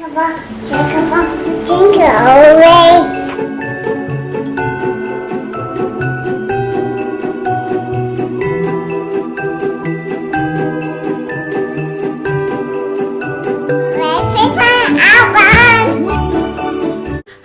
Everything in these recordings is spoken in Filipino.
Jingle away.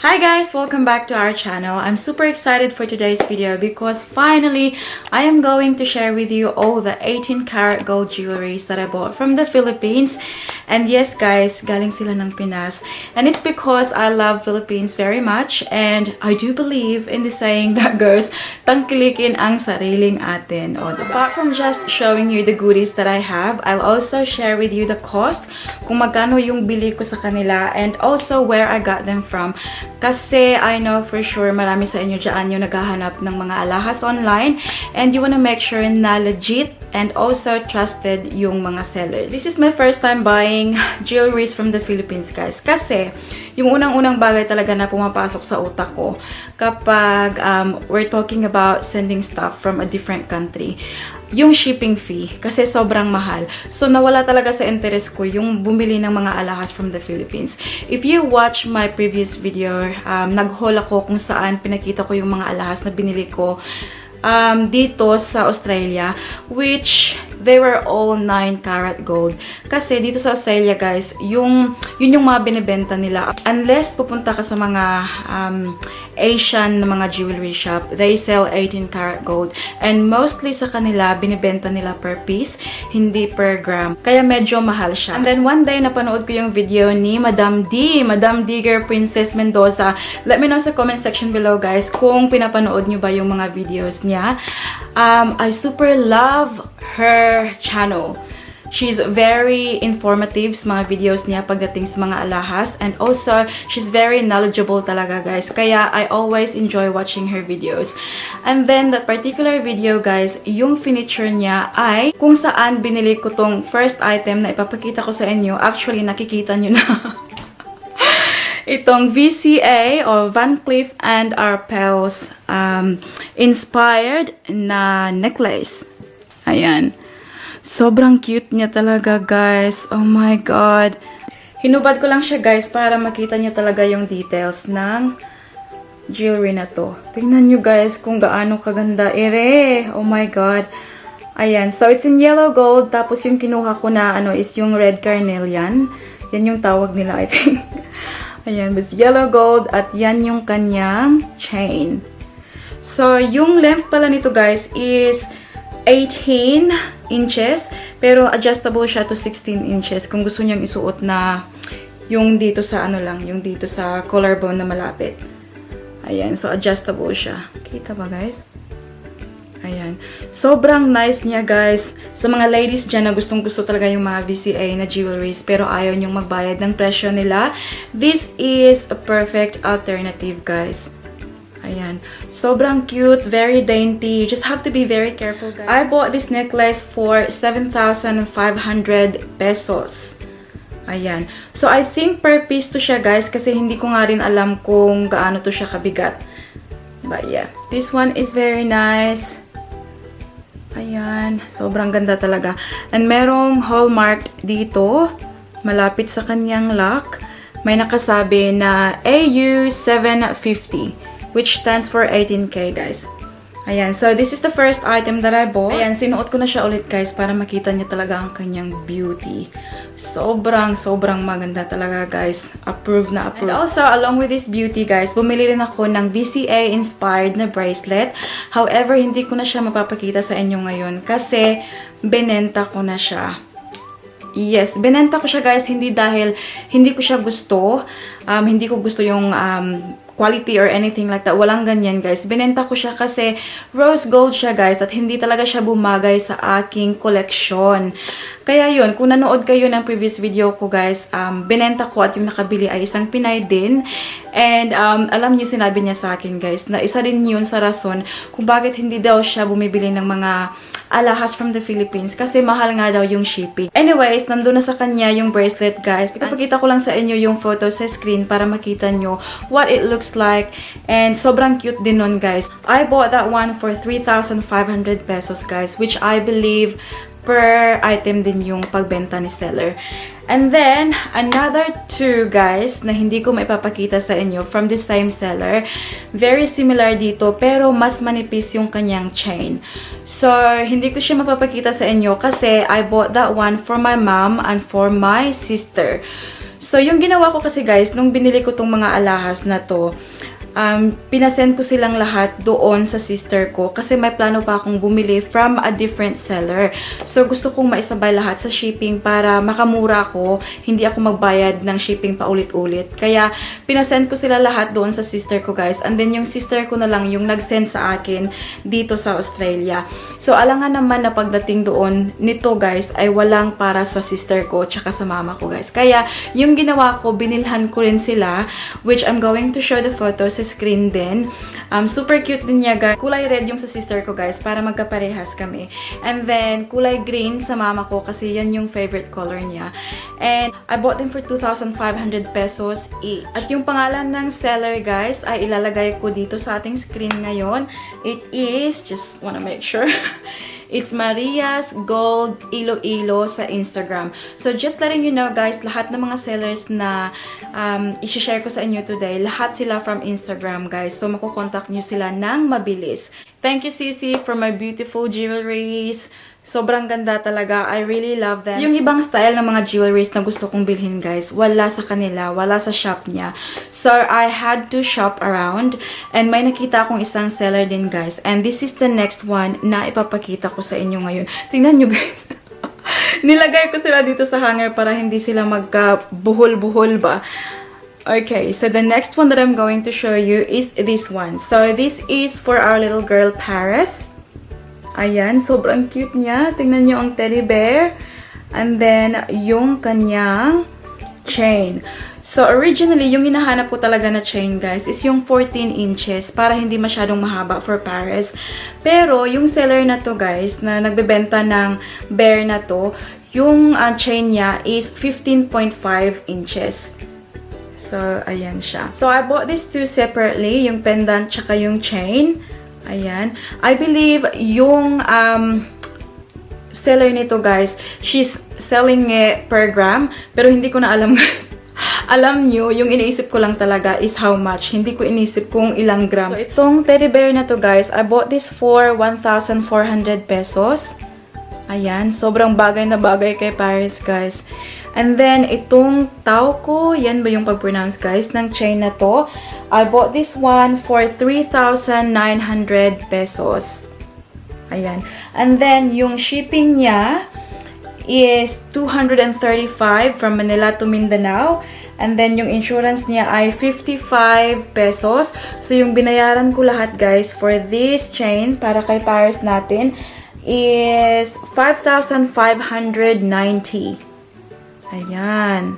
Hi guys! Welcome back to our channel. I'm super excited for today's video because finally, I am going to share with you all the 18 karat gold jewelries that I bought from the Philippines. And yes guys, galing sila ng Pinas. And it's because I love Philippines very much and I do believe in the saying that goes, tangkilikin ang sariling atin. Apart from just showing you the goodies that I have, I'll also share with you the cost, kung magkano yung bili ko sa kanila, and also where I got them from. Kasi I know for sure marami sa inyo dyan yung naghahanap ng mga alahas online and you wanna make sure na legit and also trusted yung mga sellers. This is my first time buying jewelries from the Philippines, guys. Kasi yung unang-unang bagay talaga na pumapasok sa utak ko kapag we're talking about sending stuff from a different country, yung shipping fee, kasi sobrang mahal. So, nawala talaga sa interest ko yung bumili ng mga alahas from the Philippines. If you watch my previous video, nag-haul ako kung saan pinakita ko yung mga alahas na binili ko dito sa Australia, which they were all 9 karat gold. Kasi dito sa Australia, guys, yun yung mga binibenta nila. Unless pupunta ka sa mga Asian na mga jewelry shop, they sell 18 karat gold. And mostly sa kanila, binibenta nila per piece, hindi per gram. Kaya medyo mahal siya. And then one day, napanood ko yung video ni Madam Digger Princess Mendoza. Let me know sa comment section below, guys, kung pinapanood nyo ba yung mga videos niya. I super love her channel. She's very informative sa mga videos niya pagdating sa mga alahas. And also, she's very knowledgeable talaga, guys. Kaya, I always enjoy watching her videos. And then, that particular video, guys, yung furniture niya ay kung saan binili ko tong first item na ipapakita ko sa inyo. Actually, nakikita nyo na. Itong VCA o Van Cleef and Arpels inspired na necklace. Ayan. Sobrang cute niya talaga, guys. Oh my God. Hinubad ko lang siya, guys, para makita niyo talaga yung details ng jewelry na to. Tingnan niyo, guys, kung gaano kaganda. Oh my God. Ayan. So, it's in yellow gold. Tapos, yung kinuha ko na, is yung red carnelian. Yan yung tawag nila, I think. Ayan. But yellow gold. At yan yung kanyang chain. So, yung length pala nito, guys, is 18 inches, pero adjustable siya to 16 inches kung gusto niyang isuot na yung dito sa yung dito sa collarbone na malapit. Ayan, so adjustable siya. Kita ba, guys? Ayan. Sobrang nice niya, guys. Sa mga ladies dyan na gustong-gusto talaga yung mga VCA na jewelries pero ayaw niyong magbayad ng presyo nila, this is a perfect alternative, guys. Ayan. Sobrang cute, very dainty. You just have to be very careful, guys. I bought this necklace for 7,500 pesos. Ayan. So, I think per piece to siya, guys, kasi hindi ko nga rin alam kung gaano to siya kabigat. But yeah, this one is very nice. Ayan. Sobrang ganda talaga. And merong hallmark dito, malapit sa kanyang lock. May nakasabi na AU 750. Which stands for 18K, guys. Ayan. So, this is the first item that I bought. Ayan. Sinuot ko na siya ulit, guys, para makita nyo talaga ang kanyang beauty. Sobrang maganda talaga, guys. Approve na approve. And also, along with this beauty, guys, bumili rin ako ng VCA-inspired na bracelet. However, hindi ko na siya mapapakita sa inyo ngayon kasi binenta ko na siya. Yes, binenta ko siya, guys, hindi dahil hindi ko siya gusto. Hindi ko gusto yung quality or anything like that. Walang ganyan, guys. Binenta ko siya kasi rose gold siya, guys, at hindi talaga siya bumagay sa aking koleksyon. Kaya yun, kung nanood kayo ng previous video ko, guys, binenta ko at yung nakabili ay isang Pinay din. And alam niyo, sinabi niya sa akin, guys, na isa din yun sa rason kung bakit hindi daw siya bumibili ng mga alahas from the Philippines kasi mahal nga daw yung shipping. Anyways, nandun na sa kanya yung bracelet, guys. Ipapakita ko lang sa inyo yung photo sa screen para makita nyo what it looks like. And sobrang cute din nun, guys. I bought that one for 3,500 pesos, guys, which I believe per item din yung pagbenta ni seller. And then, another two, guys, na hindi ko maipapakita sa inyo from the same seller. Very similar dito, pero mas manipis yung kanyang chain. So, hindi ko siya mapapakita sa inyo kasi I bought that one for my mom and for my sister. So, yung ginawa ko kasi, guys, nung binili ko tong mga alahas na to, pinasend ko silang lahat doon sa sister ko kasi may plano pa akong bumili from a different seller. So, gusto kong maisabay lahat sa shipping para makamura ko, hindi ako magbayad ng shipping pa ulit-ulit. Kaya, pinasend ko sila lahat doon sa sister ko, guys. And then, yung sister ko na lang yung nag-send sa akin dito sa Australia. So, alangan naman na pagdating doon, nito, guys, ay walang para sa sister ko tsaka sa mama ko, guys. Kaya, yung ginawa ko, binilhan ko rin sila, which I'm going to show the photos screen din. Super cute din niya, guys. Kulay red yung sa sister ko, guys, para magkaparehas kami. And then, kulay green sa mama ko kasi yan yung favorite color niya. And I bought them for 2,500 pesos each. At yung pangalan ng seller, guys, ay ilalagay ko dito sa ating screen ngayon. It is, just wanna make sure, it's Maria's Gold Iloilo sa Instagram. So, just letting you know, guys, lahat ng mga sellers na i-share ko sa inyo today, lahat sila from Instagram, guys. So, makukontak nyo sila ng mabilis. Thank you, Sisi, for my beautiful jewelries. Sobrang ganda talaga. I really love them. So, yung ibang style ng mga jewelries na gusto kong bilhin, guys, wala sa kanila, wala sa shop niya. So, I had to shop around. And may nakita akong isang seller din, guys. And this is the next one na ipapakita ko sa inyo ngayon. Tingnan nyo, guys. Nilagay ko sila dito sa hanger para hindi sila magka-buhol-buhol ba. Okay, so the next one that I'm going to show you is this one. So, this is for our little girl, Paris. Ayan, sobrang cute niya. Tingnan nyo ang teddy bear. And then, yung kanyang chain. So, originally, yung hinahanap ko talaga na chain, guys, is yung 14 inches para hindi masyadong mahaba for Paris. Pero, yung seller na to, guys, na nagbebenta ng bear na to, yung chain niya is 15.5 inches. So, ayan siya. So, I bought these two separately, yung pendant tsaka yung chain. Ayan. I believe yung seller nito, guys, she's selling it per gram. Pero hindi ko na alam, guys. Alam nyo, yung iniisip ko lang talaga is how much. Hindi ko inisip kung ilang grams. So, itong teddy bear na to, guys, I bought this for 1,400 pesos. Ayan. Sobrang bagay na bagay kay Paris, guys. And then, itong Tauco, yan ba yung pag-pronounce, guys, ng chain na to? I bought this one for 3,900 pesos. Ayan. And then, yung shipping niya is 235 from Manila to Mindanao. And then, yung insurance niya ay 55 pesos. So, yung binayaran ko lahat, guys, for this chain, para kay Paris natin, is 5,590. Ayan.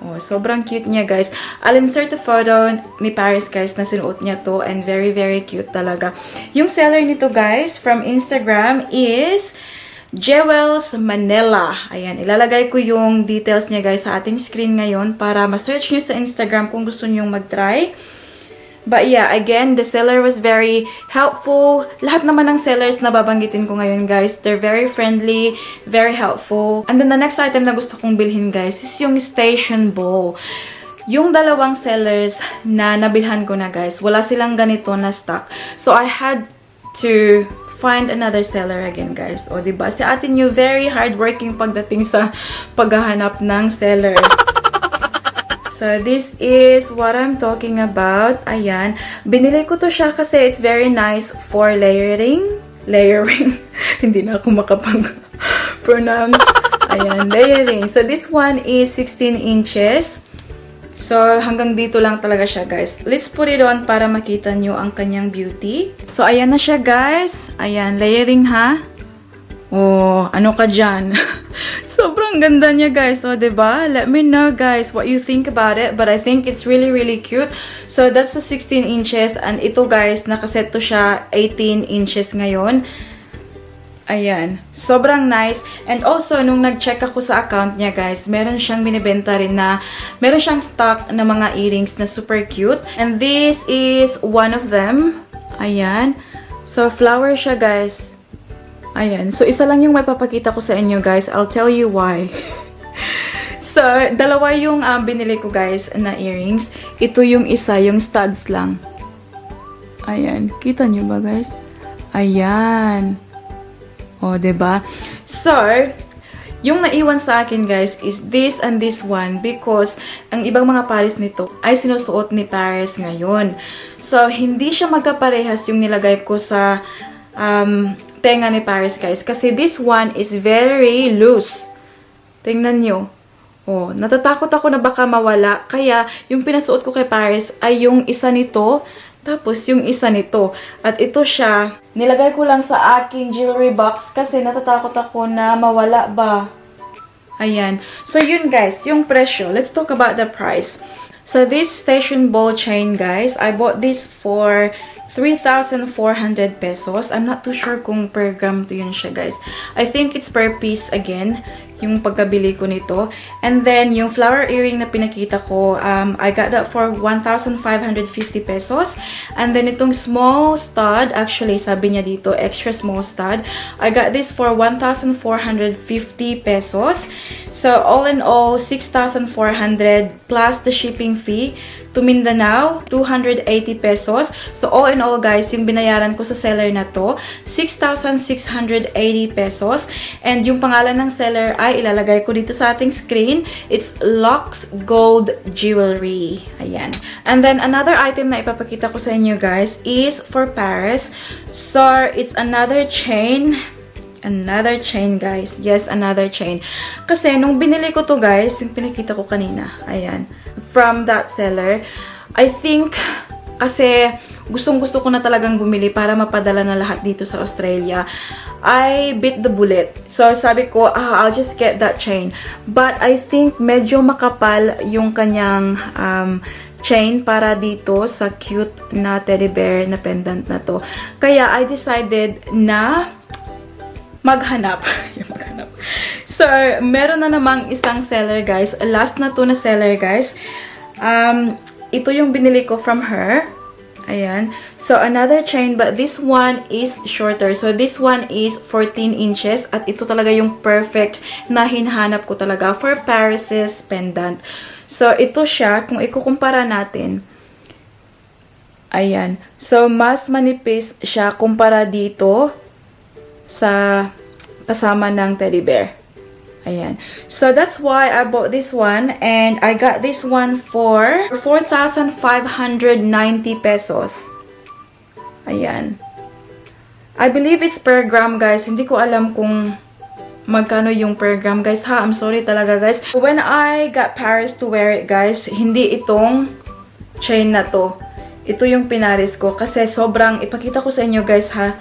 Oh, sobrang cute niya, guys. I'll insert a photo ni Paris, guys, na sinuot niya to. And very, very cute talaga. Yung seller nito, guys, from Instagram is Jewels Manila. Ayan. Ilalagay ko yung details niya, guys, sa ating screen ngayon para ma-search nyo sa Instagram kung gusto nyo mag-try. But yeah, again, the seller was very helpful. Lahat naman ng sellers na babanggitin ko ngayon, guys, they're very friendly, very helpful. And then the next item na gusto kong bilhin, guys, is yung station bowl. Yung dalawang sellers na nabilhan ko na, guys, wala silang ganito na stock. So I had to find another seller again, guys. O, diba? Si Ate New, very hardworking pagdating sa paghahanap ng seller. So, this is what I'm talking about. Ayan. Binili ko to siya kasi it's very nice for layering. Layering. Hindi na ako makapag-pronounce. Ayan, layering. So, this one is 16 inches. So, hanggang dito lang talaga siya, guys. Let's put it on para makita nyo ang kanyang beauty. So, ayan na siya, guys. Ayan, layering, ha? Oh, ano ka dyan? Sobrang ganda niya, guys. So, diba? Let me know, guys, what you think about it. But I think it's really, really cute. So, that's the 16 inches. And ito, guys, nakaset to siya 18 inches ngayon. Ayan. Sobrang nice. And also, nung nag-check ako sa account niya, guys, meron siyang binibenta rin na, meron siyang stock na mga earrings na super cute. And this is one of them. Ayan. So, flower siya, guys. Ayan. So, isa lang yung may papakita ko sa inyo, guys. I'll tell you why. So, dalawa yung binili ko guys na earrings. Ito yung isa, yung studs lang. Ayan. Kita nyo ba guys? Ayan. O, diba? So, yung naiwan sa akin guys is this and this one because ang ibang mga pares nito ay sinusuot ni Paris ngayon. So, hindi siya magkaparehas yung nilagay ko sa tenga ni Paris guys. Kasi this one is very loose. Tingnan nyo. Oh, natatakot ako na baka mawala. Kaya, yung pinasuot ko kay Paris ay yung isa nito, tapos yung isa nito. At ito siya, nilagay ko lang sa aking jewelry box kasi natatakot ako na mawala ba. Ayan. So, yun guys, yung presyo. Let's talk about the price. So, this station ball chain guys, I bought this for 3,400 pesos. I'm not too sure kung per gram to yun siya, guys. I think it's per piece again, yung pagkabili ko nito. And then, yung flower earring na pinakita ko, I got that for 1,550 pesos. And then, itong small stud, actually, sabi niya dito, extra small stud, I got this for 1,450 pesos. So, all in all, 6,400 plus the shipping fee. To Mindanao, 280 pesos. So, all in all, guys, yung binayaran ko sa seller na to, 6,680 pesos. And yung pangalan ng seller ay ilalagay ko dito sa ating screen. It's Lux Gold Jewelry. Ayan. And then, another item na ipapakita ko sa inyo, guys, is for Paris. So, it's another chain. Another chain, guys. Yes, another chain. Kasi, nung binili ko to, guys, yung pinakita ko kanina, ayan, from that seller, I think, kasi, gustong-gusto ko na talagang bumili para mapadala na lahat dito sa Australia. I bit the bullet. So, sabi ko, I'll just get that chain. But, I think, medyo makapal yung kanyang, chain para dito sa cute na teddy bear na pendant na to. Kaya, I decided na maghanap. So, meron na namang isang seller, guys. Last na to na seller, guys. Ito yung binili ko from her. Ayan. So, another chain, but this one is shorter. So, this one is 14 inches. At ito talaga yung perfect na hinhanap ko talaga for Paris's pendant. So, ito siya. Kung ikukumpara natin. Ayan. So, mas manipis siya kumpara dito sa kasama ng teddy bear. Ayan. So, that's why I bought this one. And I got this one for 4,590 pesos. Ayan. I believe it's per gram, guys. Hindi ko alam kung magkano yung per gram, guys. Ha, I'm sorry talaga, guys. When I got Paris to wear it, guys, hindi itong chain na to. Ito yung pinaris ko. Kasi sobrang, ipakita ko sa inyo, guys, ha.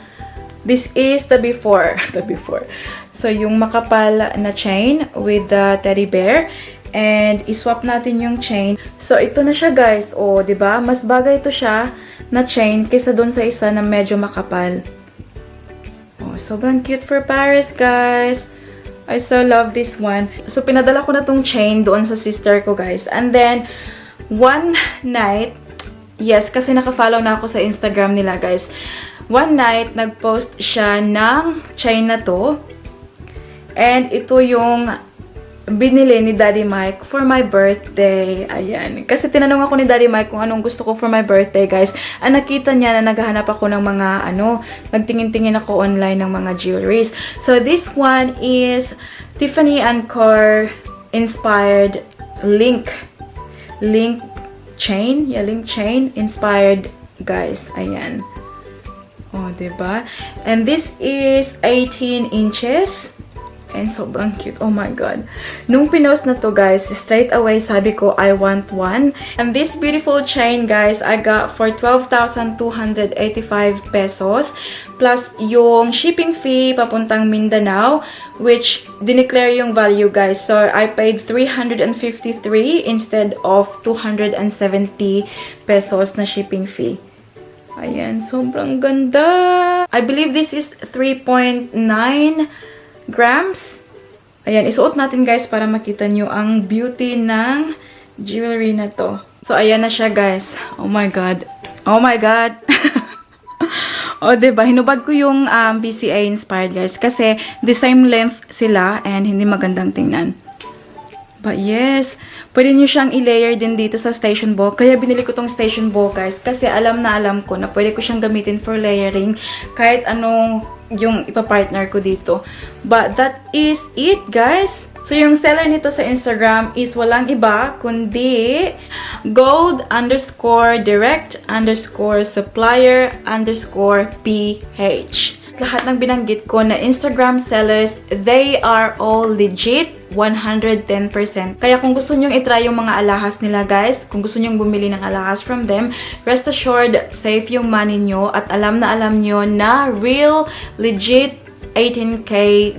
This is the before. The before. So, yung makapal na chain with the teddy bear. And, iswap natin yung chain. So, ito na siya, guys. O, diba? Mas bagay ito siya na chain kaysa dun sa isa na medyo makapal. Oh, sobrang cute for Paris, guys. I so love this one. So, pinadala ko na tong chain doon sa sister ko, guys. And then, one night, yes, kasi nakafollow na ako sa Instagram nila, guys. One night, nag-post siya ng chain na to. And ito yung binili ni Daddy Mike for my birthday. Ayan. Kasi tinanong ako ni Daddy Mike kung anong gusto ko for my birthday, guys. Ang nakita niya na naghahanap ako ng mga, nagtingin-tingin ako online ng mga jewelries. So, this one is Tiffany & Co. inspired link chain. Yeah, link chain inspired, guys. Ayan. Oh, diba? And this is 18 inches. And sobrang cute. Oh my God. Nung pinost na to, guys, straight away sabi ko, I want one. And this beautiful chain, guys, I got for 12,285 pesos. Plus yung shipping fee papuntang Mindanao, which dineclare yung value, guys. So, I paid 353 instead of 270 pesos na shipping fee. Ayan, sobrang ganda. I believe this is 3.9 grams. Ayan, isuot natin, guys, para makita nyo ang beauty ng jewelry na to. So, ayan na siya, guys. Oh my God. Oh my God. O, diba? Hinubad ko yung VCA inspired, guys. Kasi, the same length sila and hindi magandang tingnan. But yes, pwede nyo siyang i-layer din dito sa station ball. Kaya binili ko tong station ball, guys. Kasi alam na alam ko na pwede ko siyang gamitin for layering kahit anong yung ipapartner ko dito. But that is it, guys. So, yung seller nito sa Instagram is walang iba kundi gold_direct_supplier_ph. Lahat ng binanggit ko na Instagram sellers, they are all legit 110%. Kaya kung gusto nyong itry yung mga alahas nila, guys, kung gusto nyong bumili ng alahas from them, rest assured, safe yung money nyo at alam nyo na real, legit 18K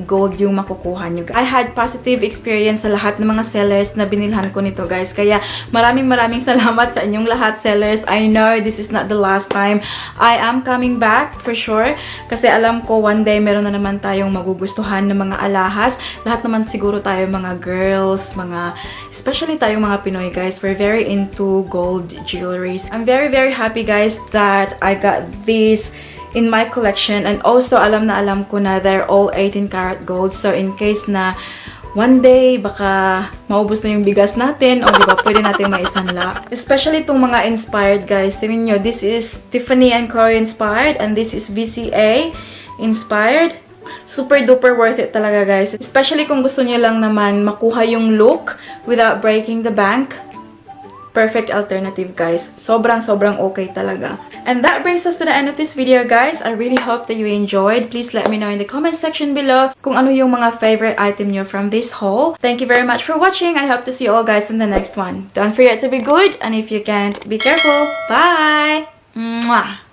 gold yung makukuha nyo. I had positive experience sa lahat ng mga sellers na binilhan ko nito, guys. Kaya maraming salamat sa inyong lahat, sellers. I know this is not the last time. I am coming back for sure. Kasi alam ko one day meron na naman tayong magugustuhan ng mga alahas. Lahat naman siguro tayo mga girls, especially tayong mga Pinoy, guys. We're very into gold jewelries. I'm very happy, guys, that I got this in my collection, and also alam ko na they're all 18 karat gold, so in case na one day baka maubos na yung bigas natin, o diba, pwede natin maisanla. Especially itong mga inspired, guys. Tingnan nyo, this is Tiffany & Co inspired, and this is VCA inspired. Super duper worth it talaga, guys. Especially kung gusto nyo lang naman makuha yung look without breaking the bank. Perfect alternative, guys. Sobrang okay talaga. And that brings us to the end of this video, guys. I really hope that you enjoyed. Please let me know in the comment section below kung ano yung mga favorite item nyo from this haul. Thank you very much for watching. I hope to see you all, guys, in the next one. Don't forget to be good, and if you can't, be careful. Bye! Mwah!